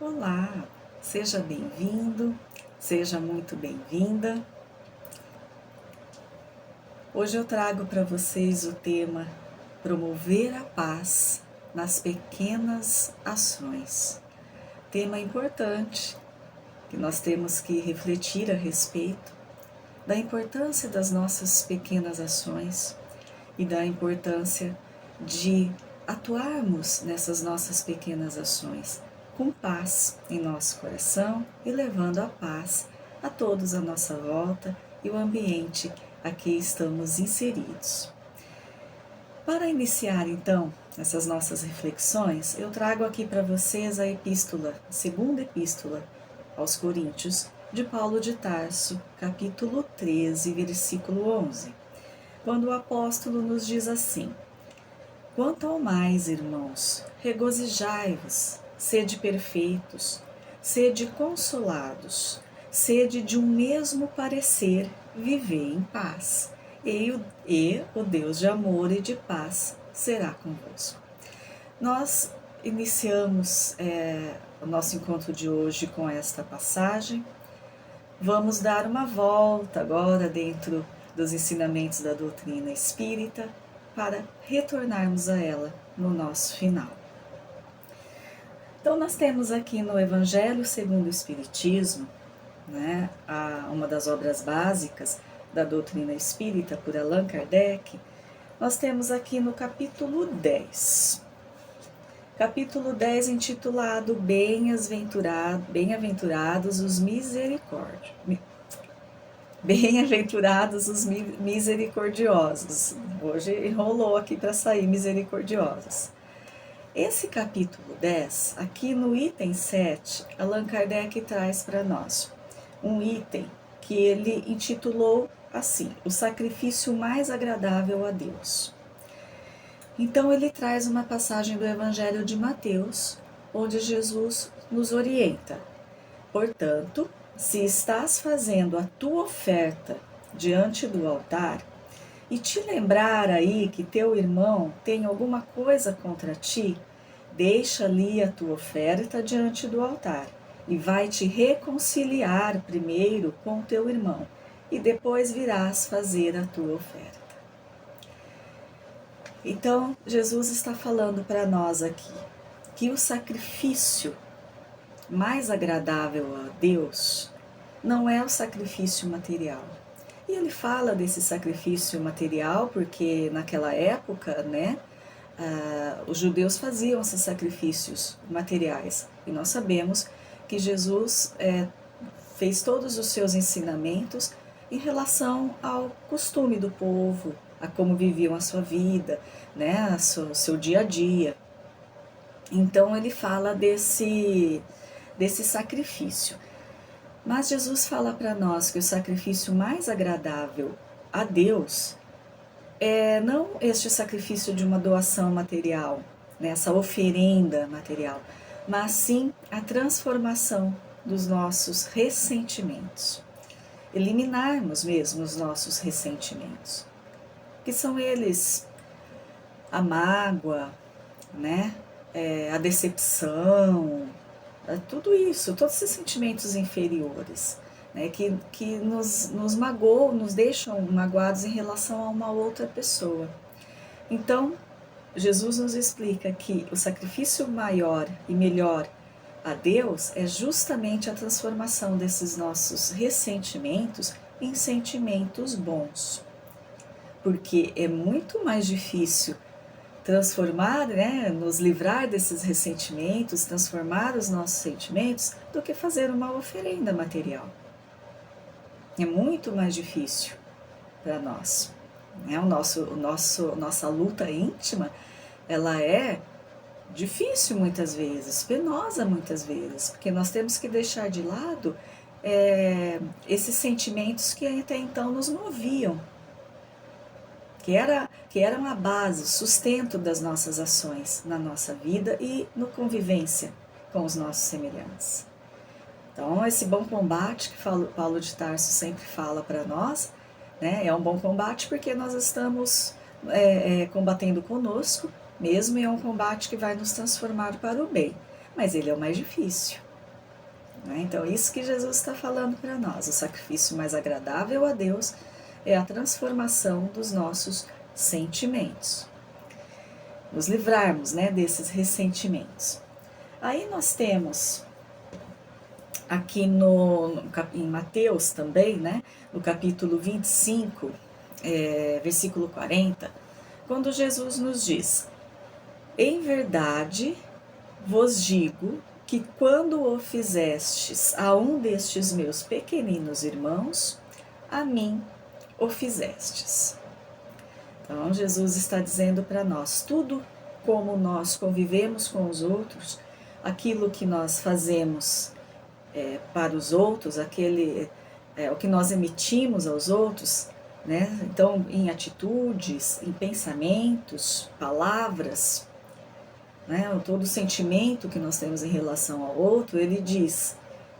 Olá, seja bem-vindo, seja muito bem-vinda. Hoje eu trago para vocês o tema Promover a Paz nas Pequenas Ações. Tema importante que nós temos que refletir a respeito da importância das nossas pequenas ações e da importância de atuarmos nessas nossas pequenas ações com paz em nosso coração e levando a paz a todos à nossa volta e o ambiente a que estamos inseridos. Para iniciar então essas nossas reflexões, eu trago aqui para vocês a segunda epístola aos Coríntios, de Paulo de Tarso, capítulo 13, versículo 11, quando o apóstolo nos diz assim: Quanto ao mais, irmãos, regozijai-vos, sede perfeitos, sede consolados, sede de um mesmo parecer, vivei em paz, e o Deus de amor e de paz será convosco. Nós iniciamos o nosso encontro de hoje com esta passagem. Vamos dar uma volta agora dentro dos ensinamentos da doutrina espírita para retornarmos a ela no nosso final. Então, nós temos aqui no Evangelho segundo o Espiritismo, uma das obras básicas da doutrina espírita por Allan Kardec, nós temos aqui no capítulo 10. Capítulo 10 intitulado Bem-aventurados os misericórdios. Bem-aventurados os misericordiosos. Hoje enrolou aqui para sair misericordiosos. Esse capítulo 10, aqui no item 7, Allan Kardec traz para nós um item que ele intitulou assim: o sacrifício mais agradável a Deus. Então ele traz uma passagem do Evangelho de Mateus, onde Jesus nos orienta. Portanto, se estás fazendo a tua oferta diante do altar, e te lembrar aí que teu irmão tem alguma coisa contra ti, deixa ali a tua oferta diante do altar e vai te reconciliar primeiro com teu irmão e depois virás fazer a tua oferta. Então, Jesus está falando para nós aqui que o sacrifício mais agradável a Deus não é o sacrifício material. E ele fala desse sacrifício material porque naquela época, os judeus faziam esses sacrifícios materiais. E nós sabemos que Jesus fez todos os seus ensinamentos em relação ao costume do povo, a como viviam a sua vida, o seu dia a dia. Então ele fala desse sacrifício. Mas Jesus fala para nós que o sacrifício mais agradável a Deus é não este sacrifício de uma doação material, essa oferenda material, mas sim a transformação dos nossos ressentimentos. Eliminarmos mesmo os nossos ressentimentos, que são eles a mágoa, a decepção, tudo isso, todos esses sentimentos inferiores, que nos magoam, nos deixam magoados em relação a uma outra pessoa. Então, Jesus nos explica que o sacrifício maior e melhor a Deus é justamente a transformação desses nossos ressentimentos em sentimentos bons. Porque é muito mais difícil transformar, nos livrar desses ressentimentos, transformar os nossos sentimentos, do que fazer uma oferenda material. É muito mais difícil para nós. Nossa luta íntima, ela é difícil muitas vezes, penosa muitas vezes, porque nós temos que deixar de lado esses sentimentos que até então nos moviam, que eram a base, o sustento das nossas ações na nossa vida e no convivência com os nossos semelhantes. Então, esse bom combate que Paulo de Tarso sempre fala para nós, é um bom combate porque nós estamos combatendo conosco mesmo, e é um combate que vai nos transformar para o bem, mas ele é o mais difícil, né? Então, isso que Jesus está falando para nós. O sacrifício mais agradável a Deus é a transformação dos nossos sentimentos. Nos livrarmos, né, desses ressentimentos. Aí nós temos aqui em Mateus também, né, no capítulo 25, versículo 40, quando Jesus nos diz: em verdade vos digo que quando o fizestes a um destes meus pequeninos irmãos, a mim o fizestes. Então, Jesus está dizendo para nós, tudo como nós convivemos com os outros, aquilo que nós fazemos para os outros, o que nós emitimos aos outros, né? Então, em atitudes, em pensamentos, palavras, né? Todo o sentimento que nós temos em relação ao outro, ele diz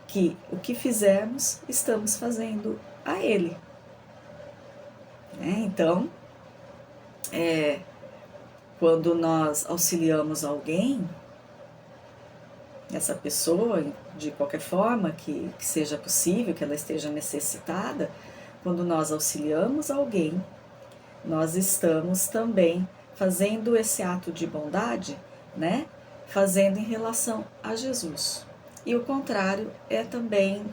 que o que fizermos, estamos fazendo a ele. Né? Então, quando nós auxiliamos alguém, essa pessoa, de qualquer forma que seja possível, que ela esteja necessitada, quando nós auxiliamos alguém, nós estamos também fazendo esse ato de bondade, né? Fazendo em relação a Jesus. E o contrário é também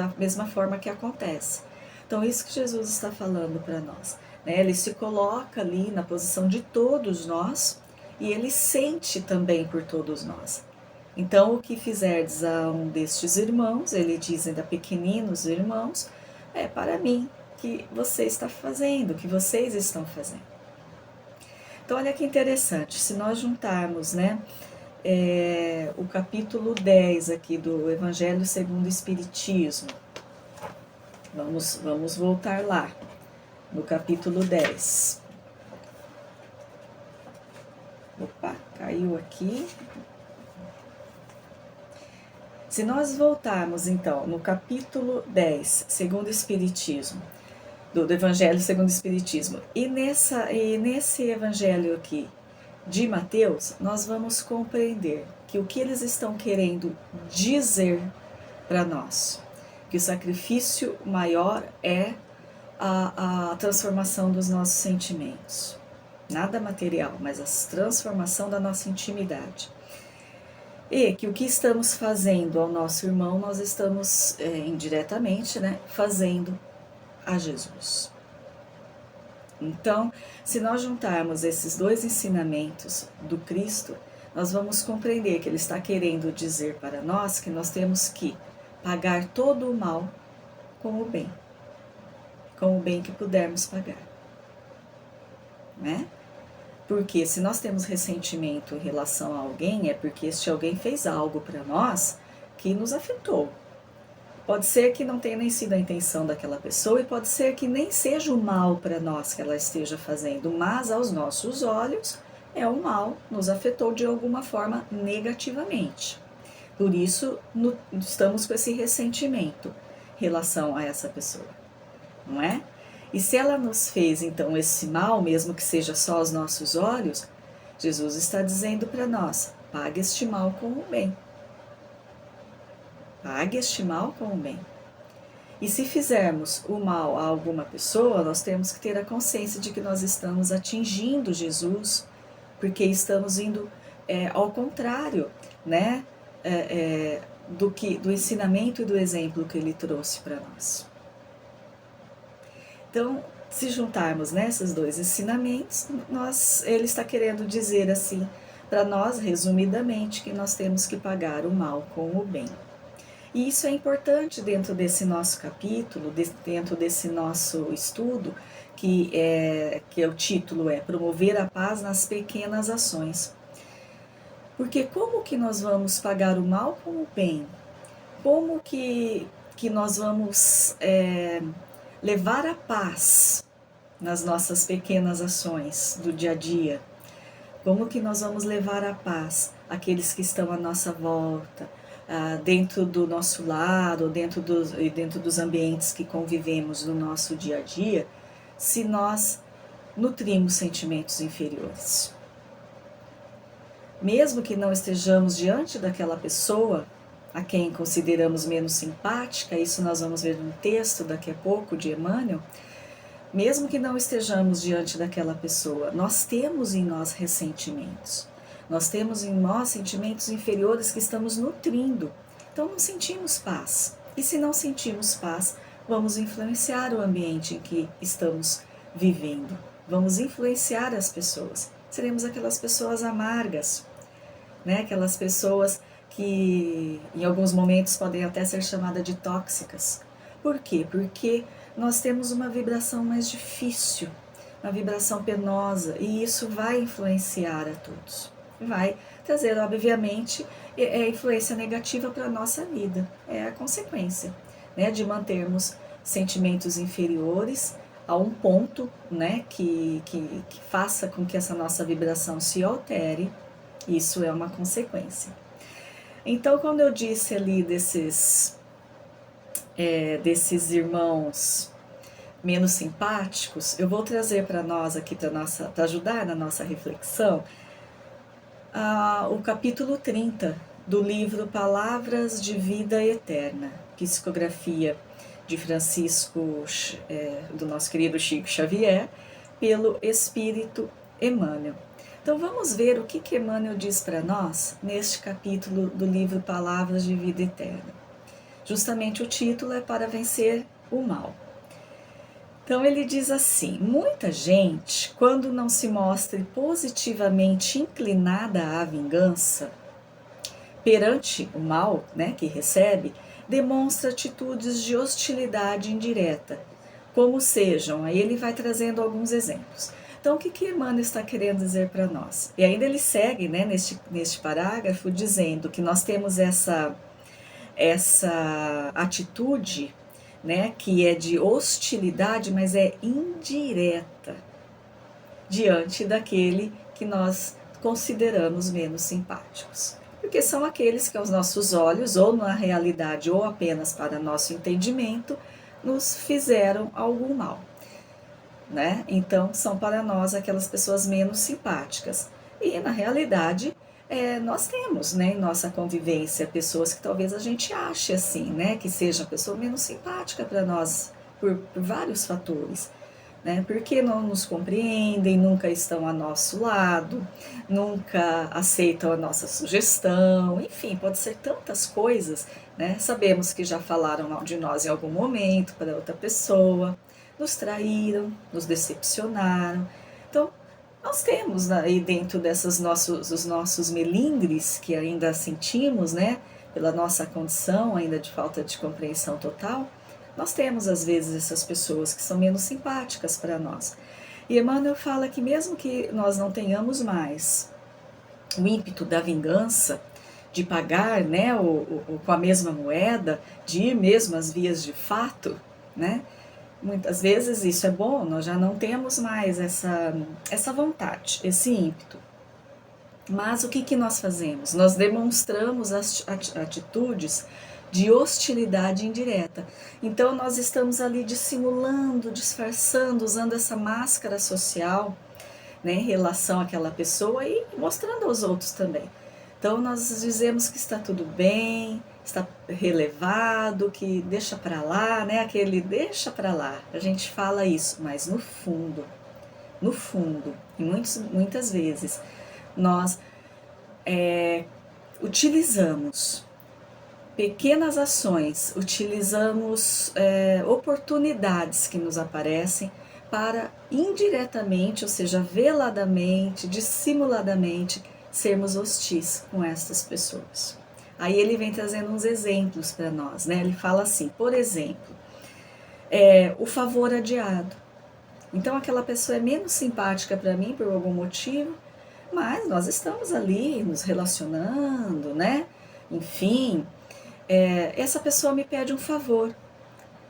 a mesma forma que acontece. Então, isso que Jesus está falando para nós. Né? Ele se coloca ali na posição de todos nós e ele sente também por todos nós. Então, o que fizerdes a um destes irmãos, ele diz ainda pequeninos irmãos, é para mim que você está fazendo, que vocês estão fazendo. Então, olha que interessante, se nós juntarmos, né, o capítulo 10 aqui do Evangelho segundo o Espiritismo, vamos voltar lá, no capítulo 10. Opa, caiu aqui. Se nós voltarmos, então, no capítulo 10, segundo o Espiritismo, do Evangelho segundo o Espiritismo, e nesse Evangelho aqui de Mateus, nós vamos compreender que o que eles estão querendo dizer para nós, que o sacrifício maior é a transformação dos nossos sentimentos. Nada material, mas a transformação da nossa intimidade. E que o que estamos fazendo ao nosso irmão, nós estamos indiretamente, né, fazendo a Jesus. Então, se nós juntarmos esses dois ensinamentos do Cristo, nós vamos compreender que ele está querendo dizer para nós que nós temos que pagar todo o mal com o bem que pudermos pagar. Né? Porque se nós temos ressentimento em relação a alguém, é porque este alguém fez algo para nós que nos afetou. Pode ser que não tenha nem sido a intenção daquela pessoa e pode ser que nem seja o mal para nós que ela esteja fazendo, mas aos nossos olhos é o mal, nos afetou de alguma forma negativamente. Por isso, estamos com esse ressentimento em relação a essa pessoa, não é? E se ela nos fez, então, esse mal, mesmo que seja só aos nossos olhos, Jesus está dizendo para nós, pague este mal com o bem. Pague este mal com o bem. E se fizermos o mal a alguma pessoa, nós temos que ter a consciência de que nós estamos atingindo Jesus, porque estamos indo ao contrário, né, do ensinamento e do exemplo que ele trouxe para nós. Então, se juntarmos nesses dois ensinamentos, ele está querendo dizer assim para nós, resumidamente, que nós temos que pagar o mal com o bem. E isso é importante dentro desse nosso capítulo, dentro desse nosso estudo, que o título é Promover a Paz nas Pequenas Ações. Porque como que nós vamos pagar o mal com o bem? Como que nós vamos levar a paz nas nossas pequenas ações do dia a dia? Como que nós vamos levar a paz àqueles que estão à nossa volta, dentro do nosso lar, ou dentro dos ambientes que convivemos no nosso dia a dia, se nós nutrimos sentimentos inferiores? Mesmo que não estejamos diante daquela pessoa a quem consideramos menos simpática, isso nós vamos ver num texto daqui a pouco de Emmanuel, mesmo que não estejamos diante daquela pessoa, nós temos em nós ressentimentos. Nós temos em nós sentimentos inferiores que estamos nutrindo. Então não sentimos paz. E se não sentimos paz, vamos influenciar o ambiente em que estamos vivendo. Vamos influenciar as pessoas. Seremos aquelas pessoas amargas, né? Aquelas pessoas que em alguns momentos podem até ser chamadas de tóxicas. Por quê? Porque nós temos uma vibração mais difícil, uma vibração penosa, e isso vai influenciar a todos. Vai trazer, obviamente, influência negativa para a nossa vida. É a consequência, né, de mantermos sentimentos inferiores a um ponto, né, que faça com que essa nossa vibração se altere. Isso é uma consequência. Então, quando eu disse ali desses irmãos menos simpáticos, eu vou trazer para nós aqui, para ajudar na nossa reflexão, o capítulo 30 do livro Palavras de Vida Eterna, psicografia de Francisco, do nosso querido Chico Xavier, pelo Espírito Emmanuel. Então vamos ver o que Emmanuel diz para nós neste capítulo do livro Palavras de Vida Eterna. Justamente o título é Para Vencer o Mal. Então ele diz assim: muita gente, quando não se mostre positivamente inclinada à vingança, perante o mal, né, que recebe, demonstra atitudes de hostilidade indireta, como sejam, aí ele vai trazendo alguns exemplos. Então o que Emmanuel está querendo dizer para nós? E ainda ele segue, né, neste parágrafo dizendo que nós temos essa atitude, né, que é de hostilidade, mas é indireta, diante daquele que nós consideramos menos simpáticos. Porque são aqueles que aos nossos olhos, ou na realidade, ou apenas para nosso entendimento, nos fizeram algum mal, né? Então, são para nós aquelas pessoas menos simpáticas. E, na realidade, nós temos, né, em nossa convivência pessoas que talvez a gente ache assim, né, que seja a pessoa menos simpática para nós por vários fatores, né, porque não nos compreendem, nunca estão ao nosso lado, nunca aceitam a nossa sugestão, enfim, pode ser tantas coisas, né, sabemos que já falaram mal de nós em algum momento para outra pessoa, nos traíram, nos decepcionaram, então nós temos aí dentro dos nossos melindres que ainda sentimos, né, pela nossa condição ainda de falta de compreensão total, nós temos às vezes essas pessoas que são menos simpáticas para nós. E Emmanuel fala que mesmo que nós não tenhamos mais o ímpeto da vingança, de pagar, né, com a mesma moeda, de ir mesmo às vias de fato, né, muitas vezes isso é bom, nós já não temos mais essa vontade, esse ímpeto. Mas o que nós fazemos? Nós demonstramos as atitudes de hostilidade indireta. Então nós estamos ali dissimulando, disfarçando, usando essa máscara social, né, em relação àquela pessoa e mostrando aos outros também. Então nós dizemos que está tudo bem, está relevado, que deixa para lá, né? Aquele deixa para lá. A gente fala isso, mas no fundo, e muitas vezes, nós utilizamos pequenas ações, utilizamos oportunidades que nos aparecem para indiretamente, ou seja, veladamente, dissimuladamente, sermos hostis com essas pessoas. Aí ele vem trazendo uns exemplos para nós, né? Ele fala assim, por exemplo, o favor adiado. Então aquela pessoa é menos simpática para mim por algum motivo, mas nós estamos ali nos relacionando, né? Enfim, essa pessoa me pede um favor.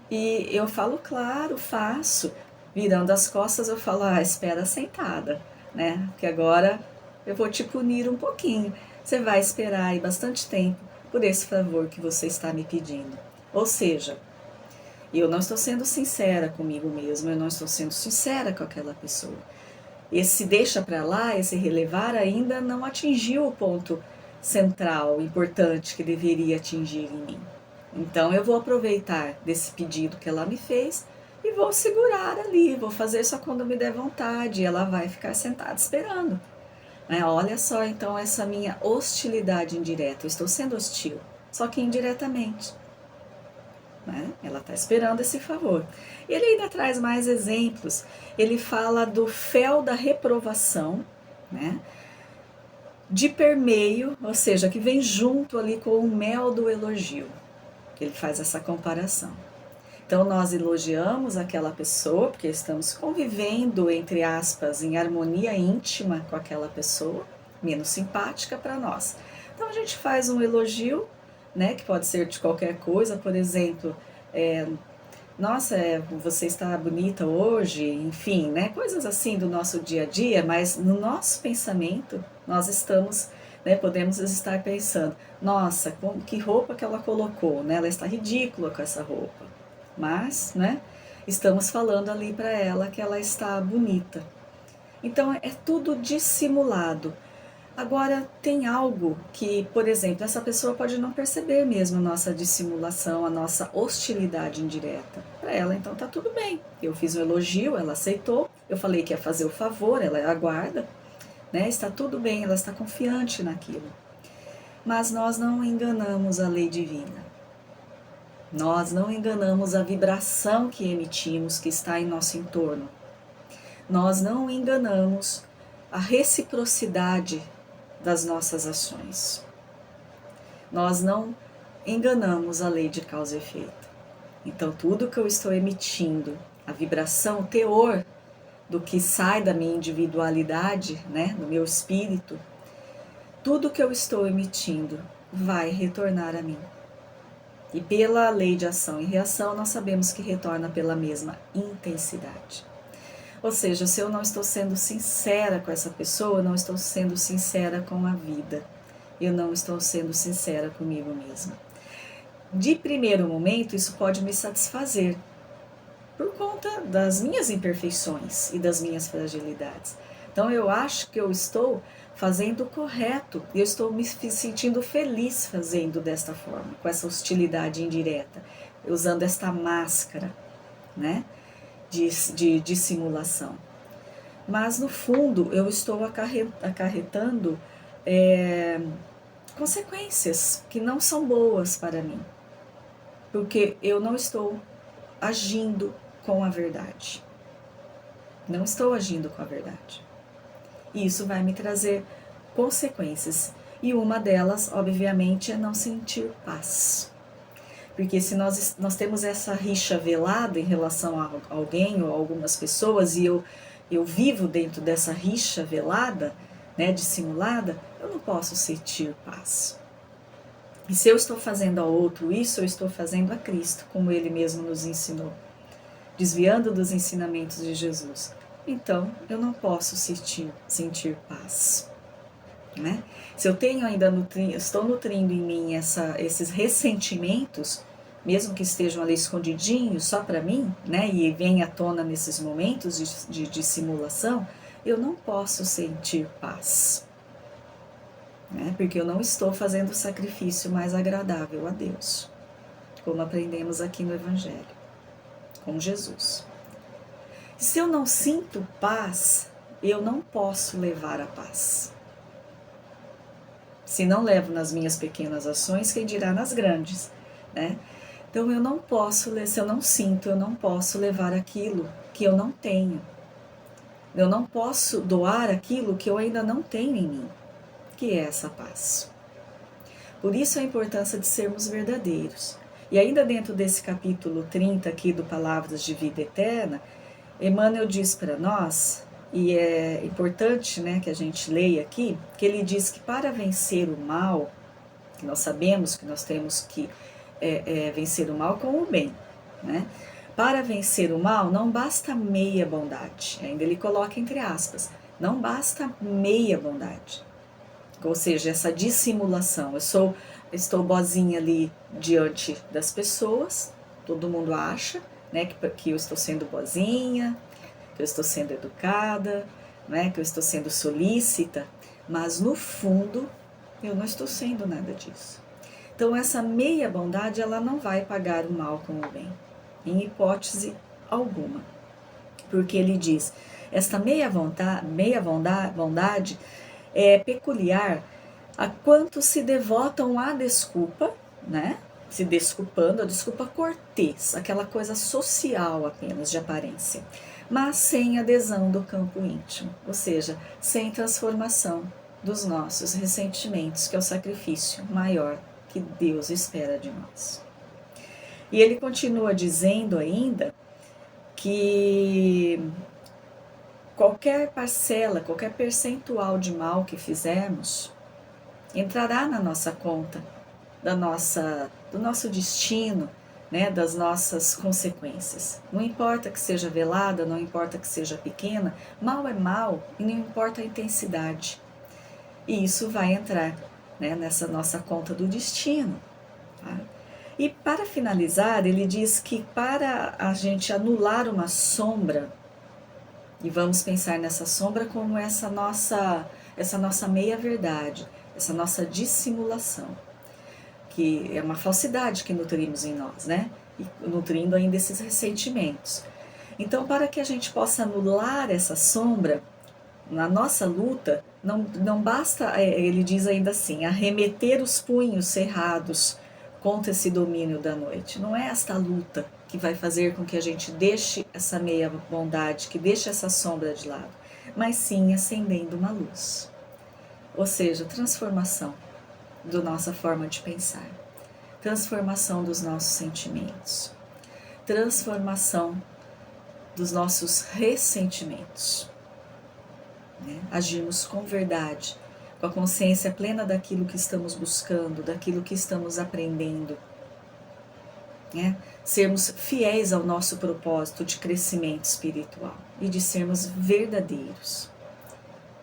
E eu falo, claro, faço. Virando as costas eu falo, espera sentada, né? Porque agora eu vou te punir um pouquinho. Você vai esperar aí bastante tempo por esse favor que você está me pedindo. Ou seja, eu não estou sendo sincera comigo mesma, eu não estou sendo sincera com aquela pessoa. Esse deixa para lá, esse relevar ainda não atingiu o ponto central, importante que deveria atingir em mim. Então eu vou aproveitar desse pedido que ela me fez e vou segurar ali, vou fazer só quando me der vontade, e ela vai ficar sentada esperando. Olha só então essa minha hostilidade indireta, eu estou sendo hostil, só que indiretamente. Ela está esperando esse favor. E ele ainda traz mais exemplos. Ele fala do fel da reprovação, de permeio, ou seja, que vem junto ali com o mel do elogio. Ele faz essa comparação. Então nós elogiamos aquela pessoa porque estamos convivendo, entre aspas, em harmonia íntima com aquela pessoa, menos simpática para nós. Então a gente faz um elogio, que pode ser de qualquer coisa, por exemplo, nossa, você está bonita hoje, enfim, coisas assim do nosso dia a dia, mas no nosso pensamento nós estamos, podemos estar pensando, nossa, que roupa que ela colocou, ela está ridícula com essa roupa, mas, estamos falando ali para ela que ela está bonita. Então é tudo dissimulado. Agora, tem algo que, por exemplo, essa pessoa pode não perceber mesmo a nossa dissimulação, a nossa hostilidade indireta. Para ela, então, tá tudo bem. Eu fiz um elogio, ela aceitou, eu falei que ia fazer o favor, ela aguarda, está tudo bem, ela está confiante naquilo. Mas nós não enganamos a lei divina. Nós não enganamos a vibração que emitimos, que está em nosso entorno. Nós não enganamos a reciprocidade das nossas ações. Nós não enganamos a lei de causa e efeito. Então tudo que eu estou emitindo, a vibração, o teor do que sai da minha individualidade, do meu espírito, tudo que eu estou emitindo vai retornar a mim. E pela lei de ação e reação, nós sabemos que retorna pela mesma intensidade. Ou seja, se eu não estou sendo sincera com essa pessoa, eu não estou sendo sincera com a vida. Eu não estou sendo sincera comigo mesma. De primeiro momento, isso pode me satisfazer, por conta das minhas imperfeições e das minhas fragilidades. Então eu acho que eu estou fazendo o correto, e eu estou me sentindo feliz fazendo desta forma, com essa hostilidade indireta, usando esta máscara, de dissimulação. Mas no fundo eu estou acarretando consequências que não são boas para mim, porque eu não estou agindo com a verdade. Não estou agindo com a verdade. E isso vai me trazer consequências. E uma delas, obviamente, é não sentir paz. Porque se nós temos essa rixa velada em relação a alguém ou a algumas pessoas, e eu vivo dentro dessa rixa velada, dissimulada, eu não posso sentir paz. E se eu estou fazendo ao outro isso, eu estou fazendo a Cristo, como Ele mesmo nos ensinou, desviando dos ensinamentos de Jesus. Então, eu não posso sentir paz. Se eu tenho ainda estou nutrindo em mim esses ressentimentos, mesmo que estejam ali escondidinhos só para mim, e vem à tona nesses momentos de dissimulação, eu não posso sentir paz, porque eu não estou fazendo o sacrifício mais agradável a Deus, como aprendemos aqui no Evangelho, com Jesus. Se eu não sinto paz, eu não posso levar a paz. Se não levo nas minhas pequenas ações, quem dirá nas grandes, Então eu não posso, se eu não sinto, eu não posso levar aquilo que eu não tenho. Eu não posso doar aquilo que eu ainda não tenho em mim, que é essa paz. Por isso a importância de sermos verdadeiros. E ainda dentro desse capítulo 30 aqui do Palavras de Vida Eterna, Emmanuel diz para nós, e é importante que a gente leia aqui, que ele diz que para vencer o mal, que nós sabemos que nós temos que vencer o mal com o bem, Para vencer o mal não basta meia bondade, ainda ele coloca entre aspas, não basta meia bondade, ou seja, essa dissimulação, estou boazinha ali diante das pessoas, todo mundo acha, que eu estou sendo boazinha, que eu estou sendo educada, que eu estou sendo solícita, mas no fundo Eu não estou sendo nada disso. Então essa meia bondade, ela não vai pagar o mal com o bem, em hipótese alguma. Porque ele diz, esta bondade é peculiar a quantos se devotam à desculpa, né? Se desculpando, a desculpa cortês, aquela coisa social apenas de aparência, mas sem adesão do campo íntimo, ou seja, sem transformação dos nossos ressentimentos, que é o sacrifício maior que Deus espera de nós. E ele continua dizendo ainda que qualquer parcela, qualquer percentual de mal que fizermos entrará na nossa conta, do nosso destino, né, das nossas consequências. Não importa que seja velada, não importa que seja pequena, mal é mal e não importa a intensidade. E isso vai entrar, né, nessa nossa conta do destino. Tá? E para finalizar, ele diz que para a gente anular uma sombra, e vamos pensar nessa sombra como essa nossa meia-verdade, essa nossa dissimulação, que é uma falsidade que nutrimos em nós, né? E nutrindo ainda esses ressentimentos. Então, para que a gente possa anular essa sombra, na nossa luta, não basta, ele diz ainda assim, arremeter os punhos cerrados contra esse domínio da noite. Não é esta luta que vai fazer com que a gente deixe essa meia bondade, que deixe essa sombra de lado, mas sim acendendo uma luz. Ou seja, transformação da nossa forma de pensar, transformação dos nossos sentimentos, transformação dos nossos ressentimentos. Né? Agirmos com verdade, com a consciência plena daquilo que estamos buscando, daquilo que estamos aprendendo. Né? Sermos fiéis ao nosso propósito de crescimento espiritual e de sermos verdadeiros.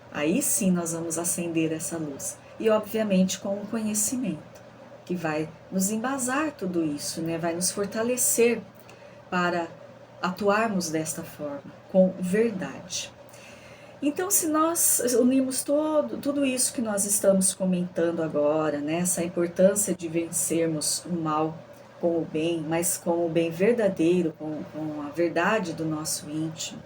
Aí sim nós vamos acender essa luz. E obviamente com o conhecimento, que vai nos embasar tudo isso, né? Vai nos fortalecer para atuarmos desta forma, com verdade. Então, se nós unirmos tudo isso que nós estamos comentando agora, né? Essa importância de vencermos o mal com o bem, mas com o bem verdadeiro, com a verdade do nosso íntimo,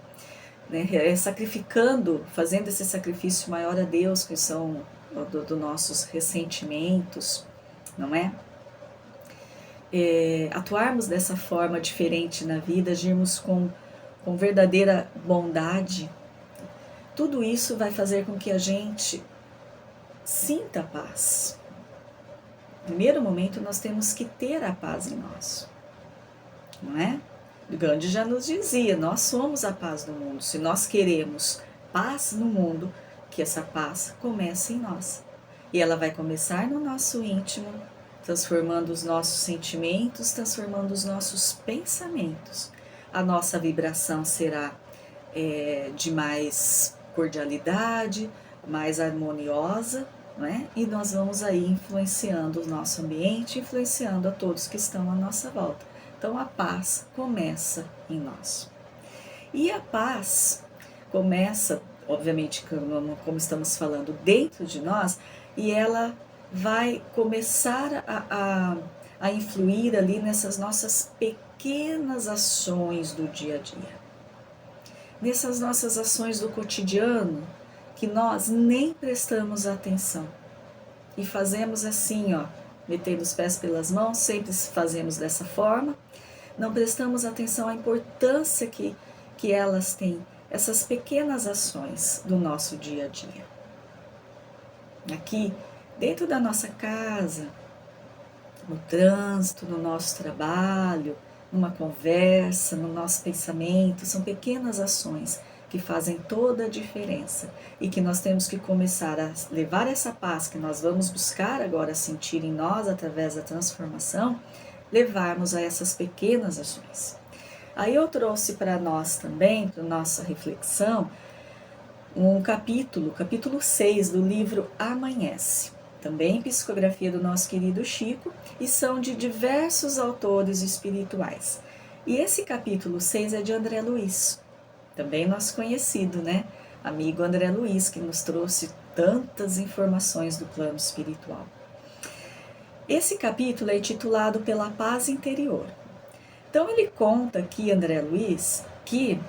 né? Sacrificando, fazendo esse sacrifício maior a Deus, que são dos nossos ressentimentos, não é? Atuarmos dessa forma diferente na vida, agirmos com verdadeira bondade, tudo isso vai fazer com que a gente sinta a paz. No primeiro momento, nós temos que ter a paz em nós, não é? Gandhi já nos dizia, nós somos a paz do mundo. Se nós queremos paz no mundo, que essa paz comece em nós. E ela vai começar no nosso íntimo, transformando os nossos sentimentos, transformando os nossos pensamentos. A nossa vibração será de mais cordialidade, mais harmoniosa, né? E nós vamos aí influenciando o nosso ambiente, influenciando a todos que estão à nossa volta. Então a paz começa em nós. E a paz começa, obviamente, como estamos falando, dentro de nós, e ela vai começar a influir ali nessas nossas pequenas ações do dia a dia. Nessas nossas ações do cotidiano, que nós nem prestamos atenção. E fazemos assim, ó, metendo os pés pelas mãos, sempre fazemos dessa forma. Não prestamos atenção à importância que elas têm, essas pequenas ações do nosso dia a dia. Aqui, dentro da nossa casa, no trânsito, no nosso trabalho, numa conversa, no nosso pensamento, são pequenas ações que fazem toda a diferença e que nós temos que começar a levar essa paz que nós vamos buscar agora sentir em nós através da transformação, levarmos a essas pequenas ações. Aí eu trouxe para nós também, para nossa reflexão, um capítulo 6 do livro Amanhece, também psicografia do nosso querido Chico, e são de diversos autores espirituais. E esse capítulo 6 é de André Luiz, também nosso conhecido, né? Amigo André Luiz, que nos trouxe tantas informações do plano espiritual. Esse capítulo é intitulado Pela Paz Interior. Então ele conta aqui, André Luiz, que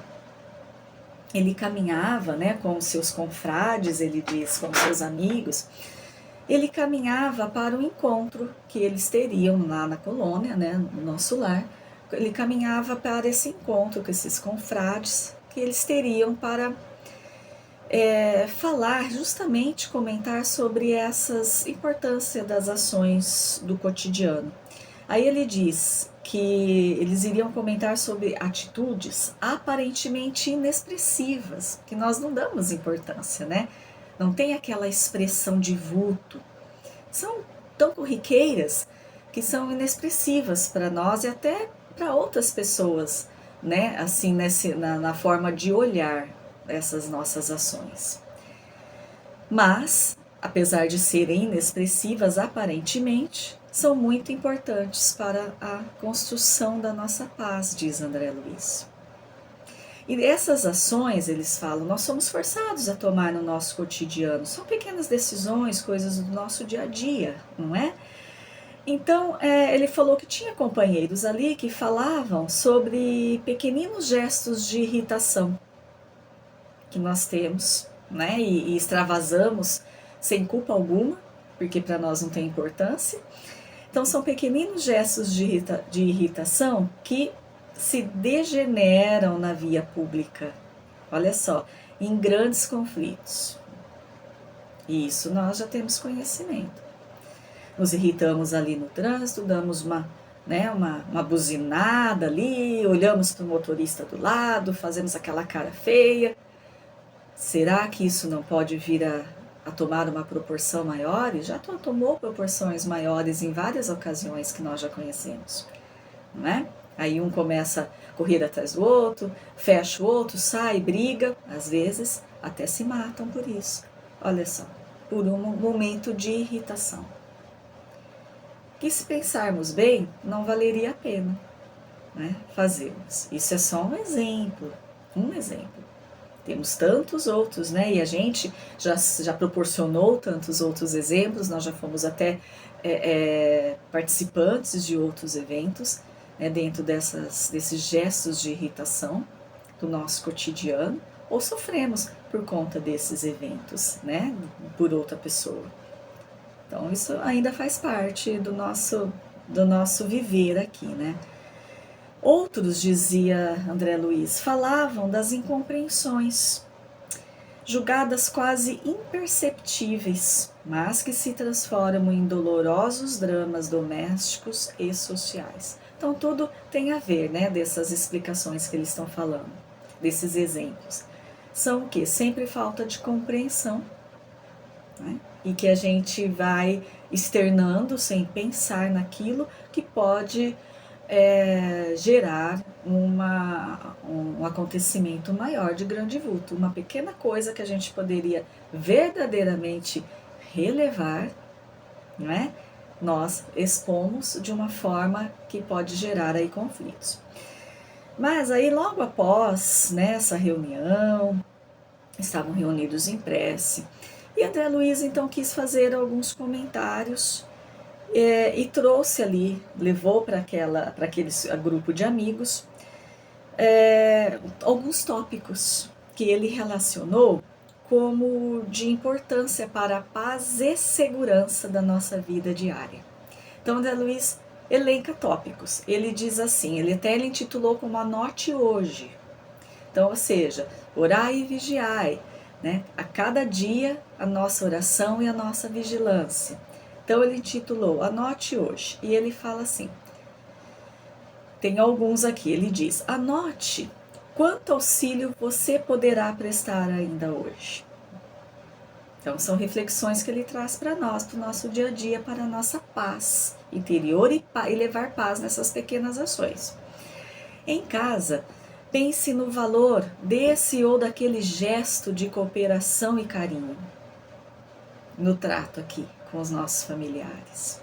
ele caminhava, né, com os seus confrades, ele diz, com seus amigos, ele caminhava para o encontro que eles teriam lá na colônia, né, no nosso lar. Ele caminhava para esse encontro com esses confrades que eles teriam para falar, justamente comentar sobre essas importância das ações do cotidiano. Aí ele diz que eles iriam comentar sobre atitudes aparentemente inexpressivas, que nós não damos importância, né? Não tem aquela expressão de vulto. São tão corriqueiras que são inexpressivas para nós e até para outras pessoas, né? Assim, na forma de olhar essas nossas ações. Mas, apesar de serem inexpressivas aparentemente, são muito importantes para a construção da nossa paz, diz André Luiz. E essas ações, eles falam, nós somos forçados a tomar no nosso cotidiano. São pequenas decisões, coisas do nosso dia a dia, não é? Então, ele falou que tinha companheiros ali que falavam sobre pequeninos gestos de irritação que nós temos, né? E extravasamos sem culpa alguma, porque para nós não tem importância. Então, são pequeninos gestos de irritação que se degeneram na via pública, olha só, em grandes conflitos. E isso nós já temos conhecimento. Nos irritamos ali no trânsito, damos uma buzinada ali, olhamos para o motorista do lado, fazemos aquela cara feia. Será que isso não pode vir a tomar uma proporção maior? E já tomou proporções maiores em várias ocasiões que nós já conhecemos, não é? Aí um começa a correr atrás do outro, fecha o outro, sai, briga, às vezes até se matam por isso. Olha só, por um momento de irritação. Que se pensarmos bem, não valeria a pena, né, fazermos. Isso é só um exemplo, Temos tantos outros, né? E a gente já proporcionou tantos outros exemplos, nós já fomos até participantes de outros eventos, né, dentro desses gestos de irritação do nosso cotidiano, ou sofremos por conta desses eventos, né, por outra pessoa. Então isso ainda faz parte do nosso viver aqui, né? Outros, dizia André Luiz, falavam das incompreensões, julgadas quase imperceptíveis, mas que se transformam em dolorosos dramas domésticos e sociais. Então tudo tem a ver, né, dessas explicações que eles estão falando, desses exemplos. São o quê? Sempre falta de compreensão, né? E que a gente vai externando sem pensar naquilo que pode gerar um acontecimento maior de grande vulto. Uma pequena coisa que a gente poderia verdadeiramente relevar, não é? Nós expomos de uma forma que pode gerar aí conflitos. Mas aí logo após, né, essa reunião, estavam reunidos em prece, e André Luiz então quis fazer alguns comentários e trouxe ali, levou para aquele grupo de amigos alguns tópicos que ele relacionou como de importância para a paz e segurança da nossa vida diária. Então, André Luiz elenca tópicos. Ele diz assim, ele intitulou como Anote Hoje. Então, ou seja, orai e vigiai, né? A cada dia a nossa oração e a nossa vigilância. Então ele intitulou Anote Hoje, e ele fala assim, tem alguns aqui, ele diz, anote quanto auxílio você poderá prestar ainda hoje. Então são reflexões que ele traz para nós, para o nosso dia a dia, para a nossa paz interior e levar paz nessas pequenas ações. Em casa, pense no valor desse ou daquele gesto de cooperação e carinho no trato aqui com os nossos familiares.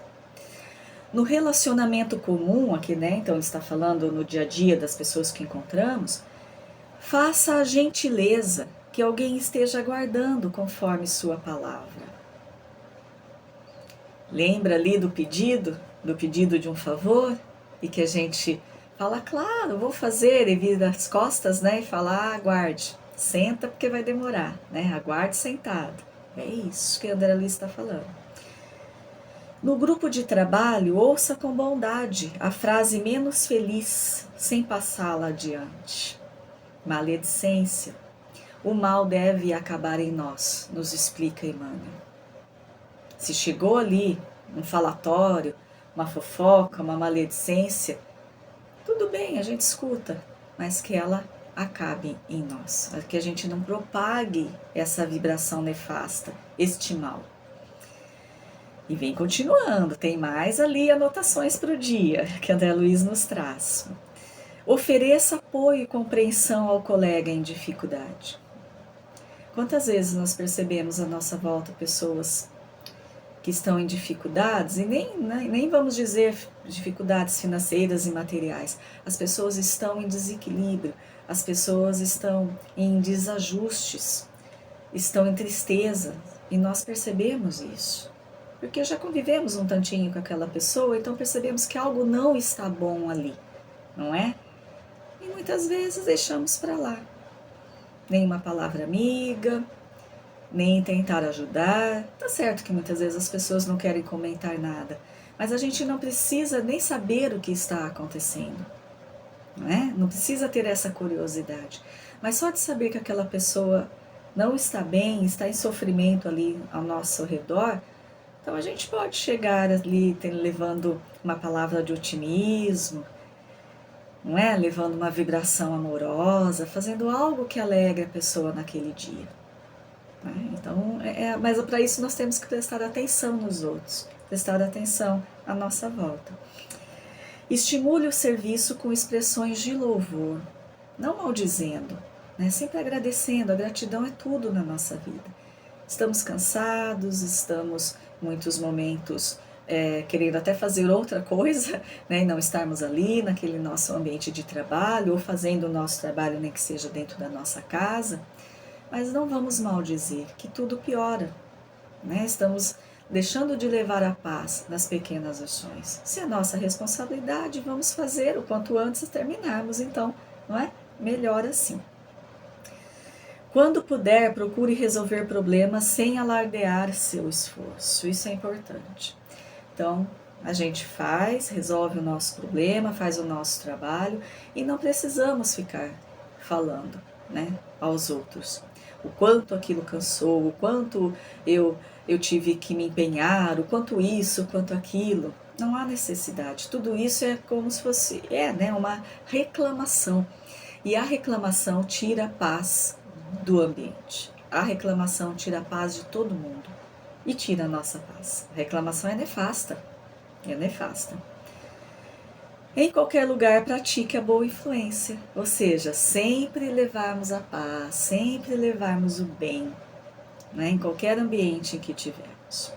No relacionamento comum aqui, né, então ele está falando no dia a dia das pessoas que encontramos, faça a gentileza que alguém esteja aguardando conforme sua palavra. Lembra ali do pedido de um favor? E que a gente fala, claro, vou fazer, e vira as costas, né? E fala, aguarde, senta porque vai demorar, né? Aguarde sentado. É isso que a André Luiz está falando. No grupo de trabalho, ouça com bondade a frase menos feliz, sem passá-la adiante. Maledicência. O mal deve acabar em nós, nos explica Emmanuel. Se chegou ali um falatório, uma fofoca, uma maledicência, tudo bem, a gente escuta, mas que ela acabe em nós, que a gente não propague essa vibração nefasta, este mal. E vem continuando, tem mais ali anotações para o dia que André Luiz nos traz. Ofereça apoio e compreensão ao colega em dificuldade. Quantas vezes nós percebemos à nossa volta pessoas que estão em dificuldades, e nem vamos dizer dificuldades financeiras e materiais, as pessoas estão em desequilíbrio, as pessoas estão em desajustes, estão em tristeza, e nós percebemos isso. Porque já convivemos um tantinho com aquela pessoa, então percebemos que algo não está bom ali, não é? E muitas vezes deixamos para lá. Nem uma palavra amiga, nem tentar ajudar. Tá certo que muitas vezes as pessoas não querem comentar nada, mas a gente não precisa nem saber o que está acontecendo, não é? Não precisa ter essa curiosidade. Mas só de saber que aquela pessoa não está bem, está em sofrimento ali ao nosso redor, então a gente pode chegar ali levando uma palavra de otimismo, não é? Levando uma vibração amorosa, fazendo algo que alegre a pessoa naquele dia. Então, mas para isso nós temos que prestar atenção nos outros, prestar atenção à nossa volta. Estimule o serviço com expressões de louvor, não maldizendo, né? Sempre agradecendo. A gratidão é tudo na nossa vida. Estamos cansados, estamos em muitos momentos querendo até fazer outra coisa, né? E não estarmos ali naquele nosso ambiente de trabalho, ou fazendo o nosso trabalho nem que seja dentro da nossa casa. Mas não vamos maldizer, que tudo piora, né? Estamos deixando de levar a paz nas pequenas ações. Se é nossa responsabilidade, vamos fazer o quanto antes terminarmos, então, não é? Melhor assim. Quando puder, procure resolver problemas sem alardear seu esforço, isso é importante. Então, a gente resolve o nosso problema, faz o nosso trabalho e não precisamos ficar falando, né, aos outros. O quanto aquilo cansou, o quanto eu tive que me empenhar, o quanto isso, o quanto aquilo. Não há necessidade. Tudo isso é como se fosse uma reclamação. E a reclamação tira a paz do ambiente. A reclamação tira a paz de todo mundo. E tira a nossa paz. A reclamação é nefasta. É nefasta. Em qualquer lugar, pratique a boa influência, ou seja, sempre levarmos a paz, sempre levarmos o bem, né, em qualquer ambiente em que tivermos.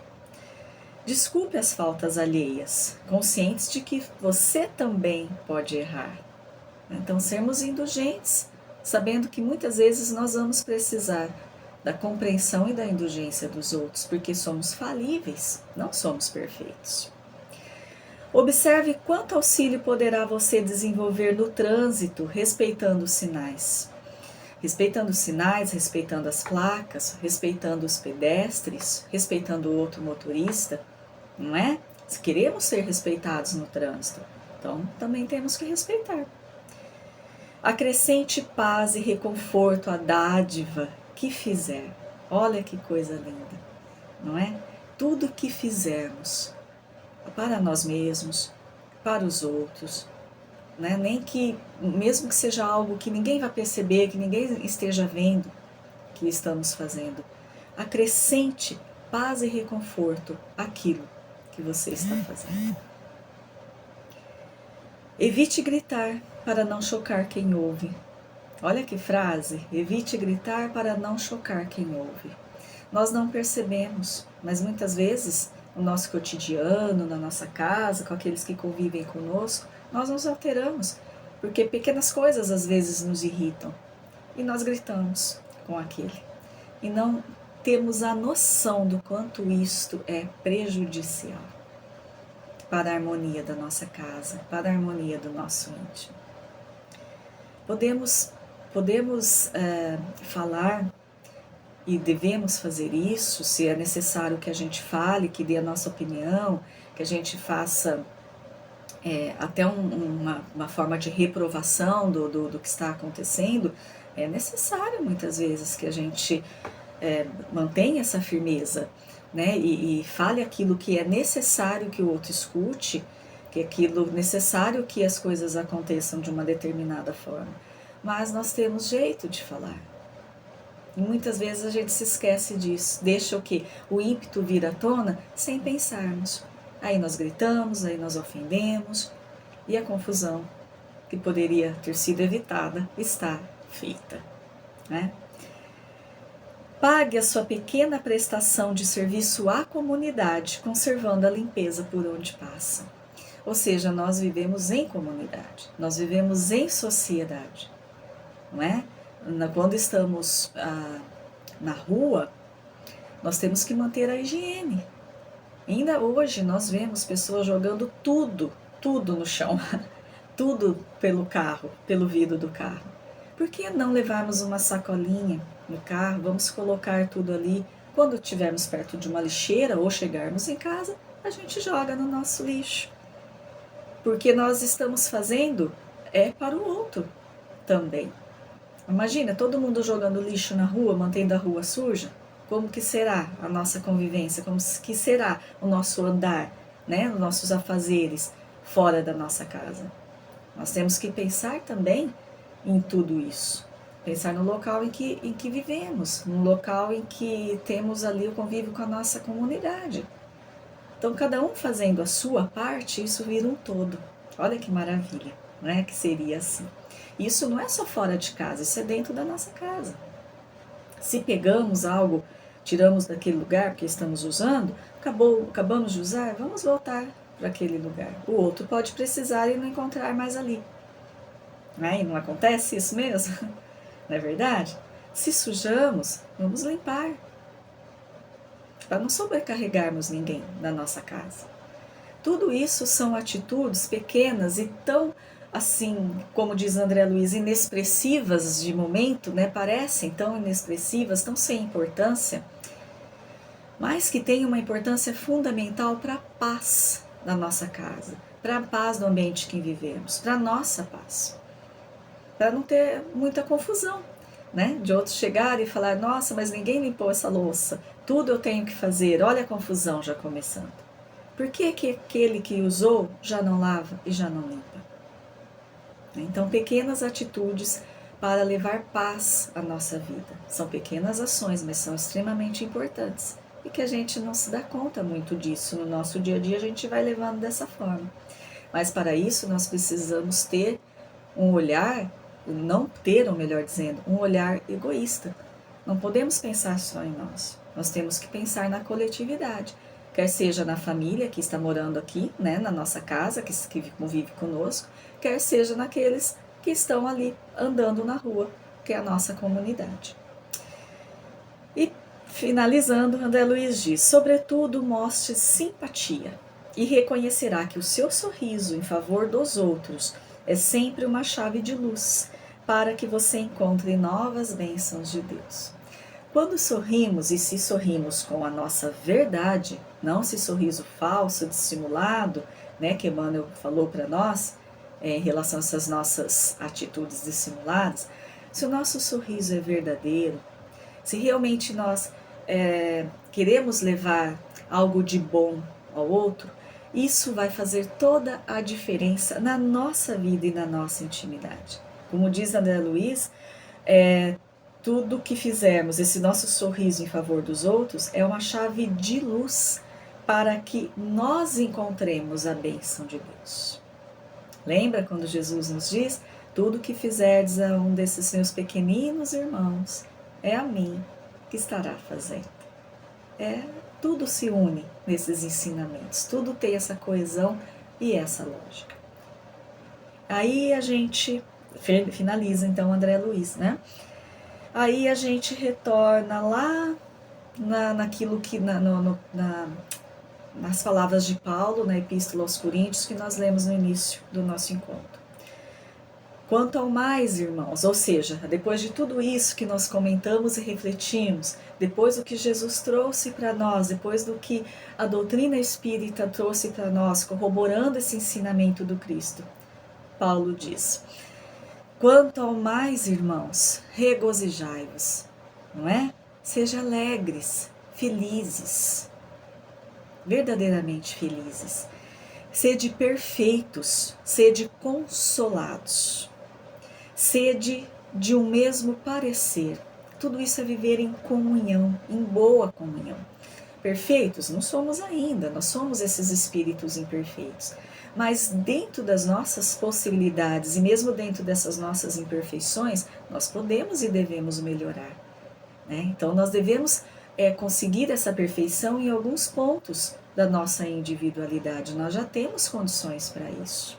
Desculpe as faltas alheias, conscientes de que você também pode errar. Então, sermos indulgentes, sabendo que muitas vezes nós vamos precisar da compreensão e da indulgência dos outros, porque somos falíveis, não somos perfeitos. Observe quanto auxílio poderá você desenvolver no trânsito, respeitando os sinais. Respeitando os sinais, respeitando as placas, respeitando os pedestres, respeitando o outro motorista, não é? Se queremos ser respeitados no trânsito, então também temos que respeitar. Acrescente paz e reconforto à dádiva que fizer. Olha que coisa linda, não é? Tudo que fizermos para nós mesmos, para os outros, né? Nem que, mesmo que seja algo que ninguém vai perceber, que ninguém esteja vendo que estamos fazendo, acrescente paz e reconforto àquilo que você está fazendo. Evite gritar para não chocar quem ouve. Olha que frase, evite gritar para não chocar quem ouve. Nós não percebemos, mas muitas vezes no nosso cotidiano, na nossa casa, com aqueles que convivem conosco, nós nos alteramos, porque pequenas coisas às vezes nos irritam e nós gritamos com aquele. E não temos a noção do quanto isto é prejudicial para a harmonia da nossa casa, para a harmonia do nosso íntimo. Podemos falar e devemos fazer isso, se é necessário que a gente fale, que dê a nossa opinião, que a gente faça até uma forma de reprovação do que está acontecendo. É necessário muitas vezes que a gente mantenha essa firmeza, né? E fale aquilo que é necessário que o outro escute, que é aquilo necessário que as coisas aconteçam de uma determinada forma. Mas nós temos jeito de falar. E muitas vezes a gente se esquece disso, deixa o quê? O ímpeto vir à tona sem pensarmos. Aí nós gritamos, aí nós ofendemos, e a confusão que poderia ter sido evitada está feita, né? Pague a sua pequena prestação de serviço à comunidade, conservando a limpeza por onde passa. Ou seja, nós vivemos em comunidade, nós vivemos em sociedade, não é? Quando estamos na rua, nós temos que manter a higiene. Ainda hoje nós vemos pessoas jogando tudo no chão, tudo pelo carro, pelo vidro do carro. Por que não levarmos uma sacolinha no carro, vamos colocar tudo ali, quando estivermos perto de uma lixeira ou chegarmos em casa, a gente joga no nosso lixo. Porque nós estamos fazendo para o outro também. Imagina, todo mundo jogando lixo na rua, mantendo a rua suja. Como que será a nossa convivência? Como que será o nosso andar, né? Os nossos afazeres fora da nossa casa? Nós temos que pensar também em tudo isso. Pensar no local em que vivemos, no local em que temos ali o convívio com a nossa comunidade. Então, cada um fazendo a sua parte, isso vira um todo. Olha que maravilha, né? Que seria assim. Isso não é só fora de casa, isso é dentro da nossa casa. Se pegamos algo, tiramos daquele lugar porque estamos usando, acabamos de usar, vamos voltar para aquele lugar. O outro pode precisar e não encontrar mais ali. E não acontece isso mesmo? Não é verdade? Se sujamos, vamos limpar, para não sobrecarregarmos ninguém na nossa casa. Tudo isso são atitudes pequenas e tão, assim, como diz André Luiz, inexpressivas de momento, né? Parecem tão inexpressivas, tão sem importância, mas que têm uma importância fundamental para a paz da nossa casa, para a paz do ambiente que vivemos, para a nossa paz. Para não ter muita confusão, né? De outros chegarem e falar, nossa, mas ninguém limpou essa louça, tudo eu tenho que fazer, olha a confusão já começando. Por que aquele que usou já não lava e já não limpa? Então, pequenas atitudes para levar paz à nossa vida. São pequenas ações, mas são extremamente importantes. E que a gente não se dá conta muito disso. No nosso dia a dia a gente vai levando dessa forma. Mas para isso nós precisamos ter um olhar, não ter, ou melhor dizendo, um olhar egoísta. Não podemos pensar só em nós. Nós temos que pensar na coletividade. Quer seja na família que está morando aqui, né, na nossa casa, que convive conosco, quer seja naqueles que estão ali andando na rua, que é a nossa comunidade. E finalizando, André Luiz diz, sobretudo mostre simpatia e reconhecerá que o seu sorriso em favor dos outros é sempre uma chave de luz para que você encontre novas bênçãos de Deus. Quando sorrimos, e se sorrimos com a nossa verdade, não esse sorriso falso, dissimulado, né, que Emmanuel falou para nós, em relação a essas nossas atitudes dissimuladas, se o nosso sorriso é verdadeiro, se realmente nós queremos levar algo de bom ao outro, isso vai fazer toda a diferença na nossa vida e na nossa intimidade. Como diz André Luiz, tudo que fizermos, esse nosso sorriso em favor dos outros, é uma chave de luz para que nós encontremos a bênção de Deus. Lembra quando Jesus nos diz, tudo que fizerdes a um desses meus pequeninos irmãos, é a mim que estará fazendo. Tudo se une nesses ensinamentos, tudo tem essa coesão e essa lógica. Aí a gente finaliza então André Luiz, né? Aí a gente retorna lá naquilo que nas palavras de Paulo, na Epístola aos Coríntios, que nós lemos no início do nosso encontro. Quanto ao mais, irmãos, ou seja, depois de tudo isso que nós comentamos e refletimos, depois do que Jesus trouxe para nós, depois do que a doutrina espírita trouxe para nós, corroborando esse ensinamento do Cristo, Paulo diz: quanto ao mais, irmãos, regozijai-vos, não é? Sejam alegres, felizes, verdadeiramente felizes. Sede perfeitos, sede consolados. Sede de um mesmo parecer. Tudo isso é viver em comunhão, em boa comunhão. Perfeitos não somos ainda, nós somos esses espíritos imperfeitos. Mas dentro das nossas possibilidades e mesmo dentro dessas nossas imperfeições, nós podemos e devemos melhorar, né? Então nós devemos conseguir essa perfeição em alguns pontos da nossa individualidade. Nós já temos condições para isso.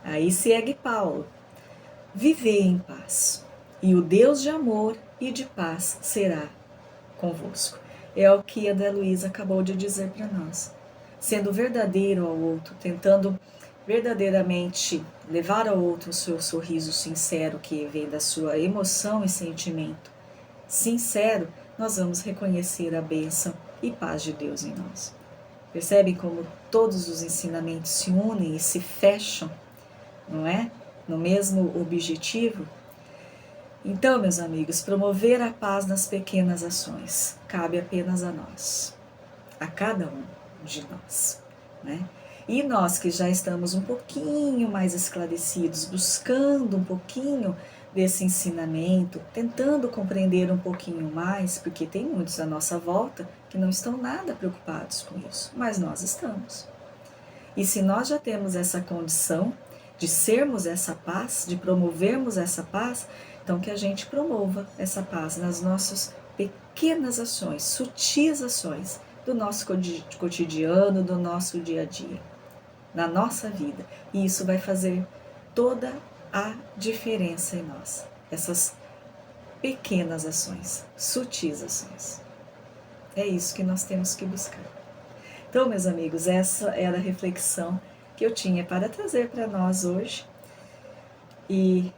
Aí segue Paulo. Vivei em paz, e o Deus de amor e de paz será convosco. É o que a André Luiza acabou de dizer para nós. Sendo verdadeiro ao outro, tentando verdadeiramente levar ao outro o seu sorriso sincero que vem da sua emoção e sentimento sincero, nós vamos reconhecer a bênção e paz de Deus em nós. Percebem como todos os ensinamentos se unem e se fecham, não é? No mesmo objetivo? Então, meus amigos, promover a paz nas pequenas ações cabe apenas a nós, a cada um de nós, né? E nós que já estamos um pouquinho mais esclarecidos, buscando um pouquinho desse ensinamento, tentando compreender um pouquinho mais, porque tem muitos à nossa volta que não estão nada preocupados com isso, mas nós estamos. E se nós já temos essa condição de sermos essa paz, de promovermos essa paz, então que a gente promova essa paz nas nossas pequenas ações, sutis ações do nosso cotidiano, do nosso dia a dia, na nossa vida. E isso vai fazer toda a diferença em nós, essas pequenas ações, sutis ações. É isso que nós temos que buscar. Então, meus amigos, essa era a reflexão que eu tinha para trazer para nós hoje. E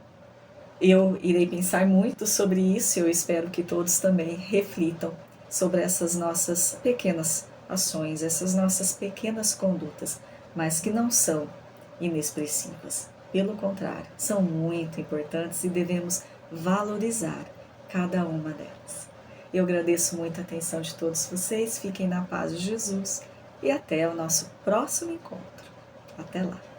eu irei pensar muito sobre isso, eu espero que todos também reflitam sobre essas nossas pequenas ações, essas nossas pequenas condutas, mas que não são inexpressivas. Pelo contrário, são muito importantes e devemos valorizar cada uma delas. Eu agradeço muito a atenção de todos vocês, fiquem na paz de Jesus e até o nosso próximo encontro. Até lá!